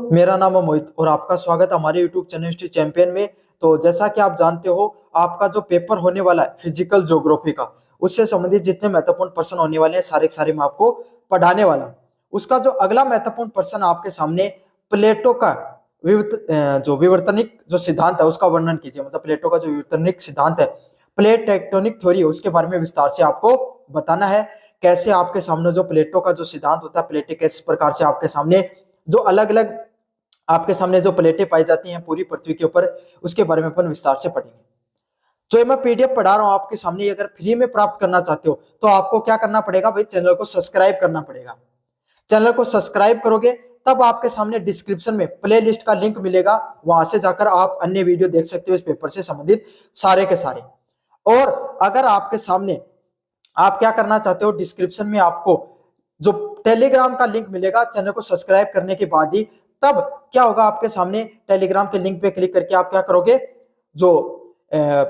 मेरा नाम है मोहित और आपका स्वागत है हमारे YouTube चैनल हिस्ट्री चैंपियन में। तो जैसा कि आप जानते हो, आपका जो पेपर होने वाला है फिजिकल ज्योग्राफी का, उससे संबंधित जितने महत्वपूर्ण प्रश्न होने वाले हैं सारे के सारे मैं आपको पढ़ाने वाला हूं। उसका जो अगला महत्वपूर्ण प्रश्न आपके सामने, प्लेटो का जो विवर्तनिक जो सिद्धांत है उसका वर्णन कीजिए। मतलब प्लेटो का जो विवर्तनिक सिद्धांत है, प्लेट टेक्टोनिक थ्योरी, उसके बारे में विस्तार से आपको बताना है। कैसे आपके सामने जो प्लेटो का जो सिद्धांत होता है, प्लेटें किस प्रकार से आपके सामने जो अलग अलग आपके सामने जो प्लेटें पाई जाती हैं पूरी पृथ्वी के ऊपर, उसके बारे में अपन विस्तार से पढ़ेंगे। जो मैं पीडीएफ पढ़ा रहा हूं आपके सामने, अगर फ्री में प्राप्त करना चाहते हो तो आपको क्या करना पड़ेगा भाई, चैनल को सब्सक्राइब करना पड़ेगा। चैनल को सब्सक्राइब करोगे तब आपके सामने डिस्क्रिप्शन में प्ले लिस्ट का लिंक मिलेगा, वहां से जाकर आप अन्य वीडियो देख सकते हो इस पेपर से संबंधित सारे के सारे। और अगर आपके सामने आप क्या करना चाहते हो, डिस्क्रिप्शन में आपको जो टेलीग्राम का लिंक मिलेगा चैनल को सब्सक्राइब करने के बाद ही, तब क्या होगा आपके सामने टेलीग्राम के लिंक पे क्लिक करके आप क्या करोगे, जो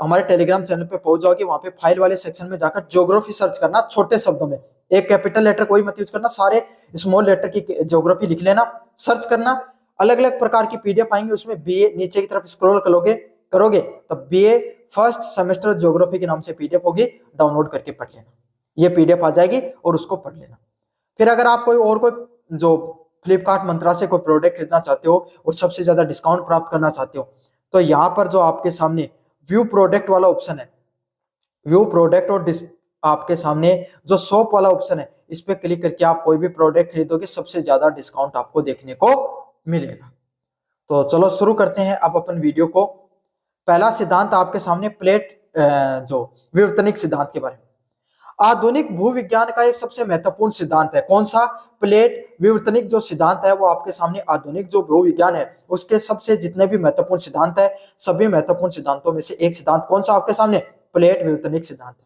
हमारे टेलीग्राम चैनल पे पहुंच जाओगे, वहां पे फाइल वाले सेक्शन में जाकर ज्योग्राफी सर्च करना, छोटे शब्दों में, एक कैपिटल लेटर कोई मत यूज करना, सारे स्मॉल लेटर की ज्योग्राफी लिख लेना, सर्च करना। अलग अलग प्रकार की पीडीएफ आएंगे, उसमें बीए नीचे की तरफ स्क्रॉल करोगे तब बीए फर्स्ट सेमेस्टर ज्योग्राफी के नाम से पीडीएफ होगी, डाउनलोड करके पढ़ लेना। ये पीडीएफ आ जाएगी और उसको पढ़ लेना। फिर अगर आप कोई जो फ्लिपकार्ट मंत्रा से कोई प्रोडक्ट खरीदना चाहते हो और सबसे ज्यादा डिस्काउंट प्राप्त करना चाहते हो, तो यहाँ पर जो आपके सामने व्यू प्रोडक्ट वाला ऑप्शन है, व्यू प्रोडक्ट और आपके सामने जो शॉप वाला ऑप्शन है, इस पे क्लिक करके आप कोई भी प्रोडक्ट खरीदोगे, सबसे ज्यादा डिस्काउंट आपको देखने को मिलेगा। तो चलो शुरू करते हैं अब अपन वीडियो को। पहला सिद्धांत आपके सामने प्लेट जो विवर्तनिक सिद्धांत के बारे में। आधुनिक भूविज्ञान का ये सबसे महत्वपूर्ण सिद्धांत है। कौन सा? प्लेट विवर्तनिक जो सिद्धांत है वो आपके सामने आधुनिक जो भूविज्ञान है उसके सबसे जितने भी महत्वपूर्ण सिद्धांत है, सभी महत्वपूर्ण सिद्धांतों में से एक सिद्धांत कौन सा आपके सामने? प्लेट विवर्तनिक सिद्धांत है।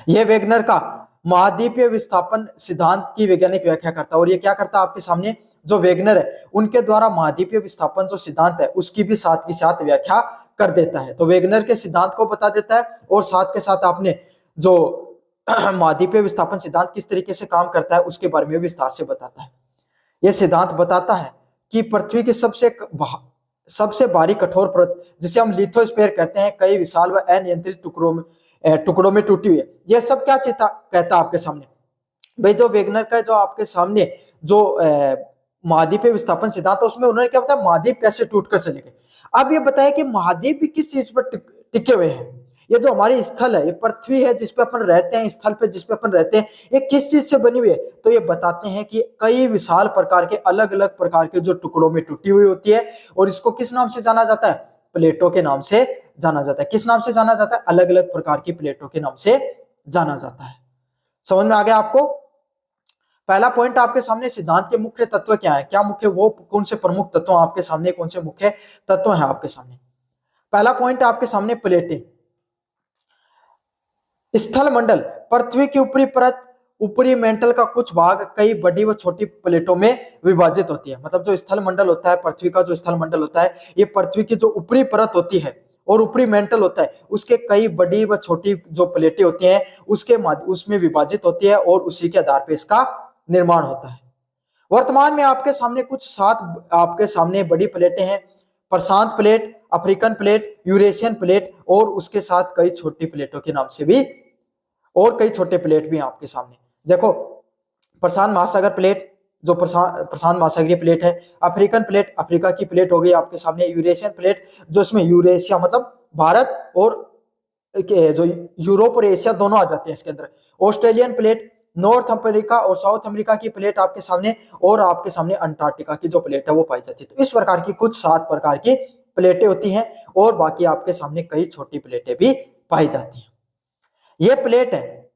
यह वेगनर का महाद्वीपीय विस्थापन सिद्धांत की वैज्ञानिक व्याख्या करता है। और ये क्या करता है आपके सामने, जो वेगनर है उनके द्वारा महाद्वीपीय विस्थापन जो सिद्धांत है उसकी भी साथ की साथ व्याख्या कर देता है। तो वेगनर के सिद्धांत को बता देता है और साथ के साथ आपने जो महाद्वीपीय विस्थापन सिद्धांत किस तरीके से काम करता है उसके बारे में विस्तार से बताता है। यह सिद्धांत बताता है कि पृथ्वी की सबसे भारी कठोर परत, जिसे हम लिथोस्फीयर कहते हैं, कई विशाल व अनियंत्रित टुकड़ों में टूटी हुई है। यह सब क्या कहता है आपके सामने भाई, जो वेगनर का जो आपके सामने जो महाद्वीपीय विस्थापन सिद्धांत है उसमें उन्होंने क्या बताया, महाद्वीप कैसे टूटकर चले गए। अब ये बताया कि महाद्वीप भी किस चीज पर टिके हुए हैं। ये जो हमारी स्थल है, ये पृथ्वी है जिसपे अपन रहते हैं, स्थल पे जिसपे अपन रहते हैं, ये किस चीज से बनी हुई है? तो ये बताते हैं कि कई विशाल प्रकार के अलग अलग प्रकार के जो टुकड़ों में टूटी हुई होती है, और इसको किस नाम से जाना जाता है? प्लेटों के नाम से जाना जाता है। किस नाम से जाना जाता है? अलग अलग प्रकार की प्लेटों के नाम से जाना जाता है। समझ में आ गया आपको? पहला पॉइंट आपके सामने, सिद्धांत के मुख्य तत्व क्या है, क्या मुख्य वो कौन से प्रमुख तत्व आपके सामने, कौन से मुख्य तत्व हैं आपके सामने। पहला पॉइंट आपके सामने, प्लेटें। स्थल मंडल, पृथ्वी की ऊपरी परत, ऊपरी मेंटल का कुछ भाग कई बड़ी व छोटी प्लेटों में विभाजित होती है। मतलब जो स्थल मंडल होता है, पृथ्वी का जो स्थल मंडल होता है, ये पृथ्वी की जो ऊपरी परत होती है और ऊपरी मेंटल होता है, उसके कई बड़ी व छोटी जो प्लेटें होती हैं उसमें विभाजित होती है और उसी के आधार पर इसका निर्माण होता है। वर्तमान में आपके सामने कुछ 7 आपके सामने बड़ी प्लेटें हैं। प्रशांत plate, African plate, Eurasian plate, और उसके साथ कई छोटी प्लेटों के नाम से भी, और कई छोटे प्लेट भी हैं आपके सामने। देखो, प्रशांत महासागर प्लेट जो प्रशांत महासागरीय प्लेट है, अफ्रीकन प्लेट अफ्रीका की प्लेट हो गई आपके सामने, यूरेशियन प्लेट जो इसमें यूरेशिया मतलब भारत और जो यूरोप और एशिया दोनों आ जाते हैं इसके अंदर, ऑस्ट्रेलियन प्लेट, नॉर्थ अमेरिका और साउथ अमेरिका की प्लेट आपके सामने, और आपके सामने अंटार्कटिका की जो प्लेट है वो पाई जाती है। तो इस प्रकार की कुछ 7 प्रकार की प्लेटें होती हैं, और बाकी आपके सामने कई छोटी प्लेटें भी पाई जाती हैं। ये प्लेट है,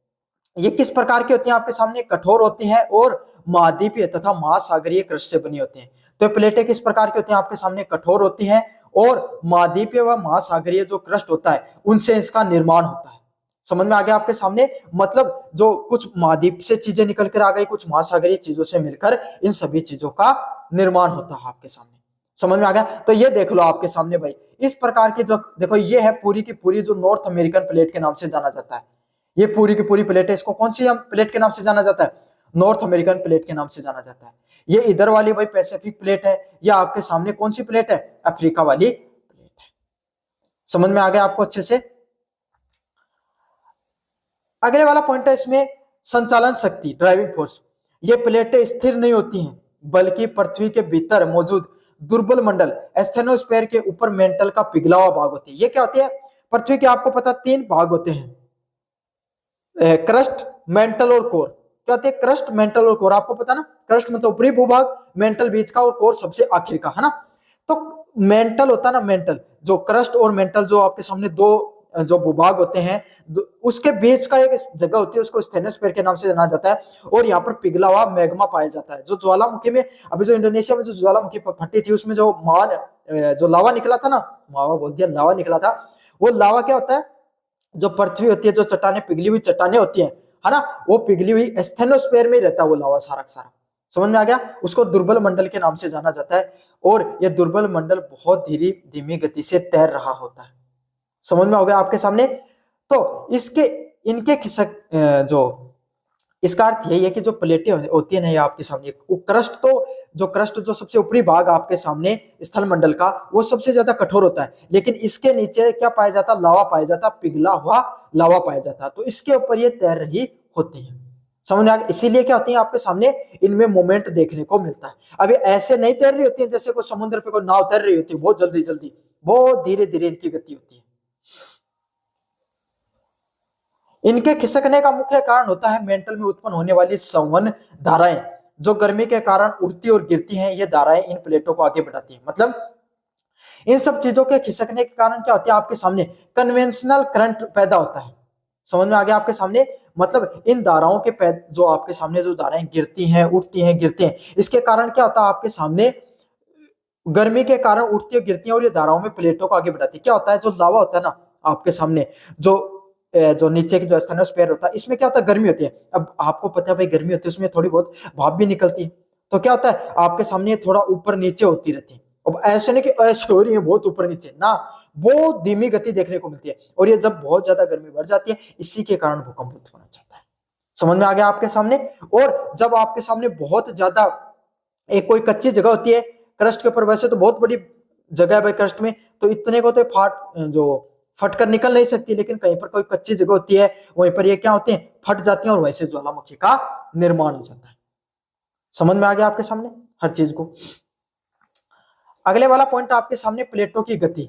ये किस प्रकार की होती हैं आपके सामने? कठोर होती हैं और महाद्वीपीय तथा महासागरीय क्रस्ट से बनी होती हैं। तो प्लेटें किस प्रकार की होती हैं आपके सामने? कठोर होती हैं और महाद्वीपीय व महासागरीय जो क्रस्ट होता है उनसे इसका निर्माण होता है। समझ में आ गया आपके सामने? मतलब जो कुछ महाद्वीप से चीजें निकल कर आ गई, कुछ महासागरीय चीजों से मिलकर इन सभी चीजों का निर्माण होता है आपके सामने। समझ में आ गया? तो ये देख लो आपके सामने भाई, इस प्रकार की जो देखो, ये है पूरी की पूरी जो नॉर्थ अमेरिकन प्लेट के नाम से जाना जाता है। ये पूरी की पूरी प्लेट है, इसको कौन सी प्लेट के नाम से जाना जाता है? नॉर्थ अमेरिकन प्लेट के नाम से जाना जाता है। ये इधर वाली भाई पैसिफिक प्लेट है, या आपके सामने कौन सी प्लेट है, अफ्रीका वाली प्लेट है। समझ में आ गया आपको अच्छे से। अगले वाला पॉइंट है इसमें संचालन शक्ति, ड्राइविंग फोर्स। ये प्लेटें स्थिर नहीं होती हैं, बल्कि पृथ्वी के भीतर मौजूद दुर्बल मंडल एस्थेनोस्फेयर के ऊपर मेंटल का पिघला हुआ भाग होती है। ये क्या होती है, पृथ्वी के आपको पता 3 भाग होते हैं, क्रस्ट, मेंटल और कोर। क्या होते हैं, क्रस्ट, मेंटल और कोर, आपको पता ना, क्रस्ट मतलब ऊपरी भूभाग, मेंटल बीच का और कोर सबसे आखिर का, है ना। तो मेंटल होता है ना, मेंटल जो क्रस्ट और मेंटल जो आपके सामने दो जो भूभाग होते हैं, उसके बीच का एक जगह होती है, उसको स्टेनोस्फेयर के नाम से जाना जाता है। और यहाँ पर पिघला हुआ मैग्मा पाया जाता है। जो ज्वालामुखी में अभी जो इंडोनेशिया में जो ज्वालामुखी फटी थी, उसमें जो जो लावा निकला था ना, मावा बोल दिया, लावा निकला था, वो लावा क्या होता है, जो पृथ्वी होती है, जो चट्टाने पिघली हुई चट्टाने होती है ना, वो पिघली हुई स्टेनोस्फेयर में ही रहता है वो लावा सारा सारा। समझ में आ गया। उसको दुर्बल मंडल के नाम से जाना जाता है, और ये दुर्बल मंडल बहुत धीमी गति से तैर रहा होता है। समझ में आ गया आपके सामने। तो इसके इनके खिसक जो इसका अर्थ यही है कि जो प्लेटें होती है ना, ये आपके सामने क्रस्ट, तो जो क्रस्ट जो सबसे ऊपरी भाग आपके सामने स्थल मंडल का, वो सबसे ज्यादा कठोर होता है, लेकिन इसके नीचे क्या पाया जाता, लावा पाया जाता, पिघला हुआ लावा पाया जाता, तो इसके ऊपर ये तैर रही होती है। समझ में आ गया। इसीलिए क्या होती है आपके सामने, इनमें मोमेंट देखने को मिलता है। अभी ऐसे नहीं तैर रही होती है जैसे कोई समुद्र पे कोई नाव तैर रही होती है, बहुत जल्दी जल्दी, बहुत धीरे धीरे इनकी गति होती है। इनके खिसकने का मुख्य कारण होता है मेंटल में उत्पन्न होने वाली संवहन धाराएं, जो गर्मी के कारण उड़ती और गिरती हैं। ये धाराएं इन प्लेटों को आगे बढ़ाती हैं। मतलब इन सब चीजों के खिसकने के कारण क्या होता है आपके सामने, कन्वेंशनल करंट पैदा होता है। समझ में आ गया आपके सामने। मतलब इन धाराओं के जो आपके सामने जो धाराएं गिरती हैं, उठती हैं, गिरती हैं, इसके कारण क्या होता है आपके सामने, गर्मी के कारण उठती और गिरती हैं, और ये धाराओं में प्लेटों को आगे बढ़ाती है। क्या होता है, जो लावा होता है ना आपके सामने, जो नीचे की जो स्टेनोस्फेयर होता है, इसमें क्या होता है, गर्मी होती है। अब आपको पता है भाई गर्मी होती है, उसमें थोड़ी बहुत भाप भी निकलती है, तो क्या होता है आपके सामने थोड़ा ऊपर नीचे होती रहती है। अब ऐसे नहीं कि ऐसे हो रही है बहुत ऊपर नीचे ना, बहुत धीमी गति देखने को मिलती है। और ये जब बहुत ज्यादा गर्मी बढ़ जाती है, इसी के कारण भूकंप उत्पन्न हो जाता है। समझ में आ गया आपके सामने। और जब आपके सामने बहुत ज्यादा एक कोई कच्ची जगह होती है क्रस्ट के ऊपर, वैसे तो बहुत बड़ी जगह है भाई क्रस्ट में, तो इतने को तो फट कर निकल नहीं सकती, लेकिन कहीं पर कोई कच्ची जगह होती है, वहीं पर ये क्या होते हैं, फट जाती हैं, और वैसे ज्वालामुखी का निर्माण हो जाता है। समझ में आ गया आपके सामने हर चीज को। अगले वाला पॉइंट आपके सामने प्लेटों की गति।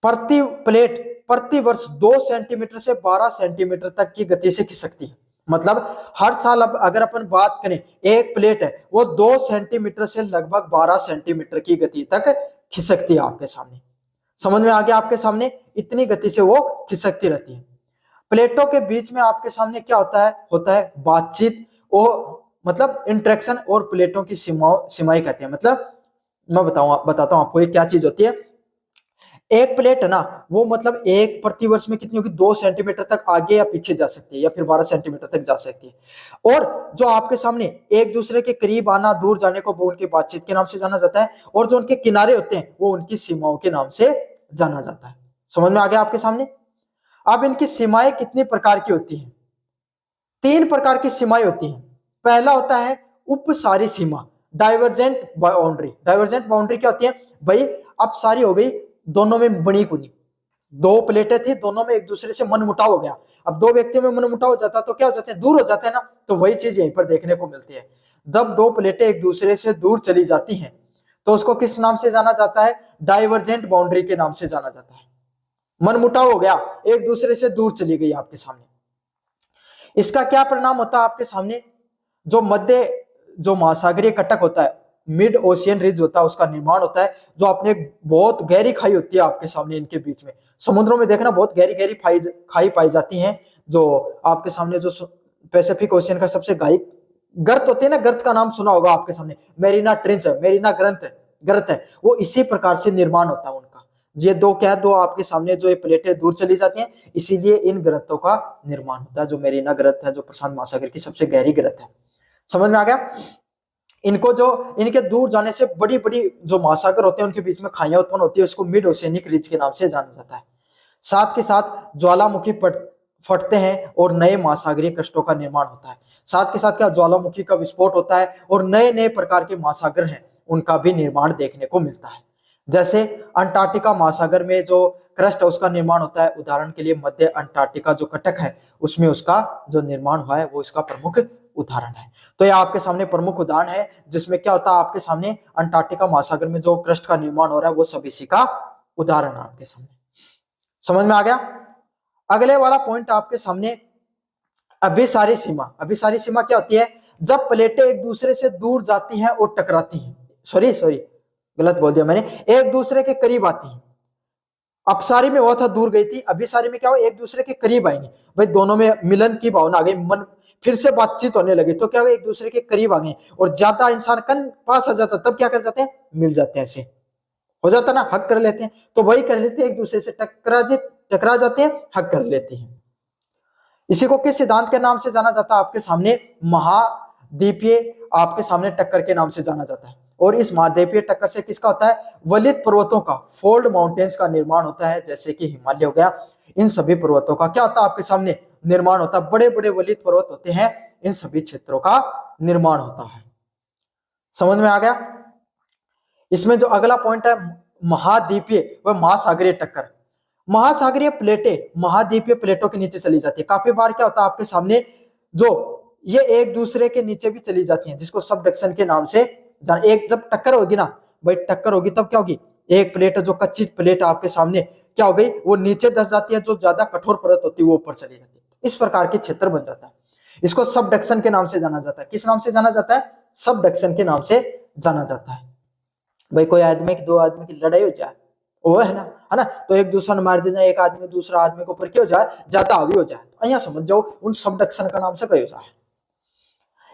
प्रति प्लेट प्रति वर्ष 2 सेंटीमीटर से 12 सेंटीमीटर तक की गति से खिसकती है। मतलब हर साल, अब अगर अपन बात करें, एक प्लेट है वो 2 सेंटीमीटर से लगभग 12 सेंटीमीटर की गति तक खिसकती है आपके सामने। समझ में आ गया आपके सामने, इतनी गति से वो खिसकती रहती है। प्लेटों के बीच में आपके सामने क्या होता है बातचीत, और मतलब इंटरेक्शन, और प्लेटों की सीमाएं कहते हैं। मतलब मैं बताता हूं आपको ये क्या चीज होती है। एक प्लेट है ना, वो मतलब एक प्रतिवर्ष में कितनी होगी, 2 सेंटीमीटर तक आगे या पीछे जा सकती है, या फिर 12 सेंटीमीटर तक जा सकती है। और जो आपके सामने एक दूसरे के करीब आना, दूर जाने को वो उनकी बातचीत के नाम से जाना जाता है, और जो उनके किनारे होते हैं वो उनकी सीमाओं के नाम से जाना जाता है। समझ में आ गया आपके सामने। अब इनकी सीमाएं कितनी प्रकार की होती हैं, 3 प्रकार की सीमाएं होती हैं। पहला होता है उपसारी सीमा, डाइवर्जेंट बाउंड्री। डाइवर्जेंट बाउंड्री क्या होती है भाई, अब सारी हो गई, दोनों में बनी कुनी, 2 प्लेटें थी, दोनों में एक दूसरे से मनमुटाव हो गया। अब 2 व्यक्तियों में मनमुटाव हो जाता तो क्या हो जाते हैं, दूर हो जाते हैं ना। तो वही चीज यहीं पर देखने को मिलती है। जब 2 प्लेटें एक दूसरे से दूर चली जाती हैं, तो उसको किस नाम से जाना जाता है, डाइवर्जेंट बाउंड्री के नाम से जाना जाता है। मनमुटाव हो गया, एक दूसरे से दूर चली गई आपके सामने। इसका क्या परिणाम होता है आपके सामने, जो महासागरीय कटक होता है, मिड ओशियन रिज होता है, उसका निर्माण होता है। जो अपने बहुत गहरी खाई होती है आपके सामने, इनके बीच में समुद्रों में देखना बहुत गहरी गहरी खाई पाई जाती हैं। जो आपके सामने जो पैसिफिक ओशियन का सबसे गहरी गर्त होती है ना, गर्त का नाम सुना होगा आपके सामने, मेरीना ट्रेंच है, मेरीना गर्त है, वो इसी प्रकार से निर्माण होता है उनका। ये दो आपके सामने जो ये प्लेटें दूर चली जाती हैं, इसीलिए इन ग्रंथों का निर्माण होता है। जो मेरीना ग्रंथ है, जो प्रशांत महासागर की सबसे गहरी ग्रंथ है। समझ में आ गया। इनके दूर जाने से बड़ी बड़ी जो महासागर होते हैं, उनके बीच में खाइयां उत्पन्न होती है, उसको मिड ओशियनिक रिज के नाम से जाना जाता है। साथ के साथ ज्वालामुखी फटते हैं और नए महासागरीय कृष्ठों का निर्माण होता है। साथ के साथ क्या ज्वालामुखी का विस्फोट होता है और नए नए प्रकार के महासागर हैं उनका भी निर्माण देखने को मिलता है। जैसे अंटार्कटिका महासागर में जो क्रस्ट है उसका निर्माण होता है, उदाहरण के लिए मध्य अंटार्कटिका जो कटक है उसमें उसका जो निर्माण हुआ है वो इसका प्रमुख उदाहरण है। तो ये आपके सामने प्रमुख उदाहरण है जिसमें क्या होता है आपके सामने अंटार्कटिका महासागर में जो क्रस्ट का निर्माण हो रहा है वो सब इसी का उदाहरण है आपके सामने। समझ में आ गया। अगले वाला पॉइंट आपके सामने अभिसारी सीमा। अभिसारी सीमा क्या होती है? जब प्लेटें एक दूसरे से दूर जाती हैं और टकराती हैं, सॉरी गलत बोल दिया मैंने, एक दूसरे के करीब आती हैं। अपसारी में हुआ था दूर गई थी, अभिसारी में क्या हो एक दूसरे के करीब आएंगे, भाई दोनों में मिलन की भावना आ गई, मन फिर से बातचीत होने लगी तो क्या एक दूसरे के करीब आ गए और ज्यादा इंसान कन पास आ जाता तब क्या कर जाते हैं, मिल जाते हैं, ऐसे हो जाता ना, हक कर लेते हैं। तो वही कर लेते हैं, एक दूसरे से टकरा जाते हैं, हक कर लेते हैं। इसी को किस सिद्धांत के नाम से जाना जाता है? आपके सामने महाद्वीपीय आपके सामने टक्कर के नाम से जाना जाता है। और इस महाद्वीपीय टक्कर से किसका होता है? वलित पर्वतों का, फोल्ड माउंटेन्स का निर्माण होता है, जैसे कि हिमालय हो गया। इन सभी पर्वतों का क्या होता है आपके सामने निर्माण होता है, बड़े बड़े वलित पर्वत होते हैं, इन सभी क्षेत्रों का निर्माण होता है। समझ में आ गया। इसमें जो अगला पॉइंट है महाद्वीपीय व महासागरीय टक्कर। महासागरीय प्लेटें महाद्वीपीय प्लेटों के नीचे चली जाती है। काफी बार क्या होता है आपके सामने जो ये एक दूसरे के नीचे भी चली जाती हैं, जिसको सबडक्शन के नाम से एक जब टक्कर होगी ना भाई, टक्कर होगी तब क्या होगी, एक प्लेट जो कच्ची प्लेट आपके सामने क्या हो गई वो नीचे धंस जाती है, जो ज्यादा कठोर परत होती है वो ऊपर चली जाती है, इस प्रकार के क्षेत्र बन जाता है। इसको सबडक्शन के नाम से जाना जाता है। किस नाम से जाना जाता है? सबडक्शन के नाम से जाना जाता है। भाई कोई आदमी की दो आदमी की लड़ाई हो जाए, वो है ना, तो एक दूसरा ने मार दे जाए, एक आदमी दूसरा आदमी को ऊपर क्यों जाए, ज्यादा हावी हो जाए, तो यहाँ समझ जाओ उन सबडक्शन का नाम से कही जाए।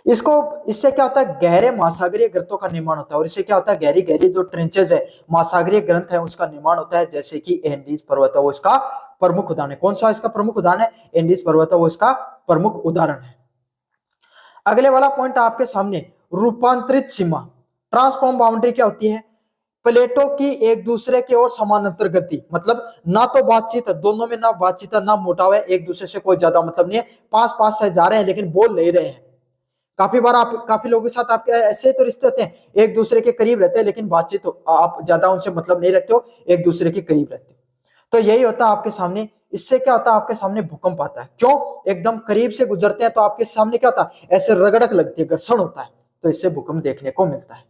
इससे क्या होता है, गहरे महासागरीय ग्रंथों का निर्माण होता है। और इससे क्या होता है, गहरी गहरी जो ट्रेंचेज है, महासागरीय ग्रंथ है, उसका निर्माण होता है, जैसे कि एंडीज पर्वत है वो इसका प्रमुख उदाहरण है। कौन सा इसका प्रमुख उदाहरण है? एंडीज पर्वत है वो इसका प्रमुख उदाहरण है। अगले वाला पॉइंट आपके सामने रूपांतरित सीमा, ट्रांसफॉर्म बाउंड्री क्या होती है? प्लेटों की एक दूसरे के ओर समानांतर गति, मतलब ना तो बातचीत है दोनों में, ना बातचीत है ना मोटाव है, एक दूसरे से कोई ज्यादा मतलब नहीं है, पास पास से जा रहे हैं लेकिन बोल नहीं रहे हैं। काफी बार आप काफी लोगों के साथ आपके ऐसे तो रिश्ते होते हैं, एक दूसरे के करीब रहते हैं लेकिन बातचीत आप ज्यादा उनसे मतलब नहीं रखते हो, एक दूसरे के करीब रहते हो। तो यही होता है आपके सामने। इससे क्या होता है आपके सामने भूकंप आता है, क्यों? एकदम करीब से गुजरते हैं तो आपके सामने क्या होता है, ऐसे रगड़क लगती है, घर्षण होता है, तो इससे भूकंप देखने को मिलता है।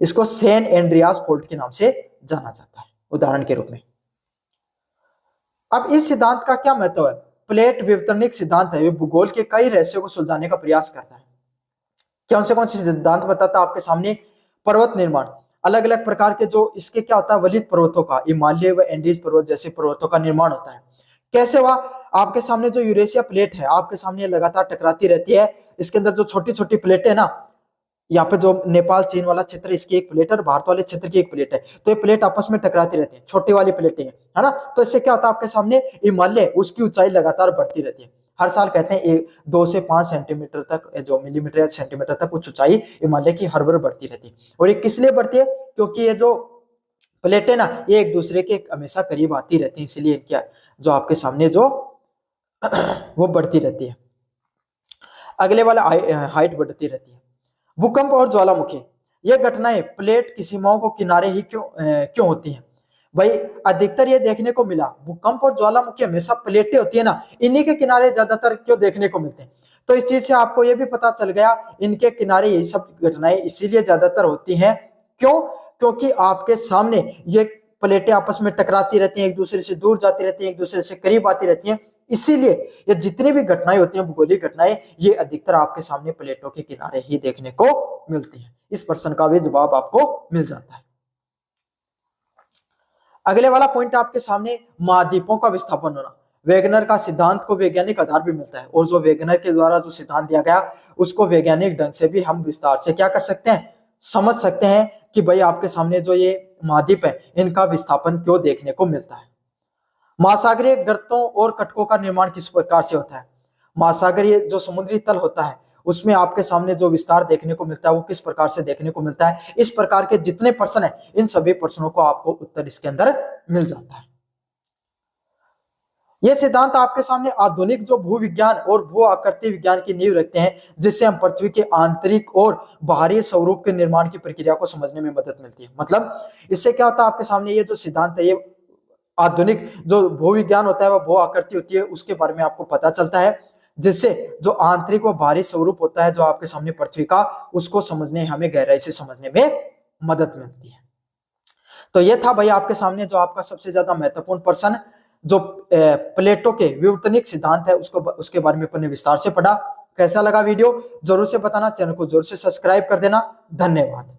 इसको सैन एंड्रियास फोल्ट के नाम से जाना जाता है उदाहरण के रूप में। अब इस सिद्धांत का क्या महत्व है? प्लेट विवर्तनिक सिद्धांत है, ये भूगोल के कई रहस्यों को सुलझाने का प्रयास करता है। कौन से सिद्धांत बताता है आपके सामने? पर्वत निर्माण, अलग अलग प्रकार के जो इसके क्या होता है वलित पर्वतों का, हिमालय व एंडीज पर्वत जैसे पर्वतों का निर्माण होता है। कैसे हुआ? आपके सामने जो यूरेशिया प्लेट है आपके सामने लगातार टकराती रहती है, इसके अंदर जो छोटी छोटी प्लेटें ना, यहाँ पे जो नेपाल चीन वाला क्षेत्र इसकी एक प्लेट है और भारत वाले क्षेत्र की एक प्लेट है, तो ये प्लेट आपस में टकराती रहती है, छोटी वाली प्लेटें है ना। तो इससे क्या होता है आपके सामने हिमालय उसकी ऊंचाई लगातार बढ़ती रहती है। हर साल कहते हैं 2 से 5 सेंटीमीटर तक, जो मिलीमीटर या सेंटीमीटर तक कुछ ऊंचाई हिमालय की हर बार बढ़ती रहती है। और ये किस लिए बढ़ती है? क्योंकि ये जो प्लेटें ना ये एक दूसरे के हमेशा करीब आती रहती है, इसलिए इनकी जो आपके सामने जो वो बढ़ती रहती है। अगले वाला हाइट बढ़ती रहती है। भूकंप और ज्वालामुखी, ये घटनाएं प्लेट की सीमाओं को किनारे ही क्यों होती हैं? भाई अधिकतर ये देखने को मिला, भूकंप और ज्वालामुखी हमेशा प्लेटें होती है ना, इन्हीं के किनारे ज्यादातर क्यों देखने को मिलते हैं। तो इस चीज से आपको ये भी पता चल गया, इनके किनारे यही सब घटनाएं इसीलिए ज्यादातर होती हैं। क्यों? क्योंकि आपके सामने ये प्लेटें आपस में टकराती रहती हैं, एक दूसरे से दूर जाती रहती हैं, एक दूसरे से करीब आती रहती हैं, इसीलिए ये जितनी भी घटनाएं होती हैं भूगोलिक घटनाएं, ये अधिकतर आपके सामने प्लेटों के किनारे ही देखने को मिलती हैं। इस प्रश्न का भी जवाब आपको मिल जाता है। अगले वाला पॉइंट आपके सामने महाद्वीपों का विस्थापन होना। वेगनर का सिद्धांत को वैज्ञानिक आधार भी मिलता है, और जो वेगनर के द्वारा जो सिद्धांत दिया गया उसको वैज्ञानिक ढंग से भी हम विस्तार से क्या कर सकते हैं, समझ सकते हैं कि भाई आपके सामने जो ये महाद्वीप है इनका विस्थापन क्यों देखने को मिलता है। महासागरीय गर्तों और कटकों का निर्माण किस प्रकार से होता है? महासागरीय जो समुद्री तल होता है उसमें आपके सामने जो विस्तार देखने को मिलता है वो किस प्रकार से देखने को मिलता है। इस प्रकार के जितने प्रश्न है इन सभी प्रश्नों को आपको उत्तर इसके अंदर मिल जाता है। ये सिद्धांत आपके सामने आधुनिक जो भूविज्ञान और भू आकृति विज्ञान की नींव रखते हैं, जिससे हम पृथ्वी के आंतरिक और बाहरी स्वरूप के निर्माण की प्रक्रिया को समझने में मदद मिलती है। मतलब इससे क्या होता है, आपके सामने ये जो सिद्धांत है, ये आधुनिक जो भूविज्ञान होता है, वह भू आकृति होती है, उसके बारे में आपको पता चलता है, जिससे जो आंतरिक व बाहरी स्वरूप होता है जो आपके सामने पृथ्वी का, उसको समझने, हमें गहराई से समझने में मदद मिलती है। तो ये था भाई आपके सामने जो आपका सबसे ज्यादा महत्वपूर्ण प्रश्न, जो प्लेटो के विवर्तनिक सिद्धांत है, उसके बारे में अपन ने विस्तार से पढ़ा। कैसा लगा वीडियो जरूर से बताना, चैनल को जरूर से सब्सक्राइब कर देना। धन्यवाद।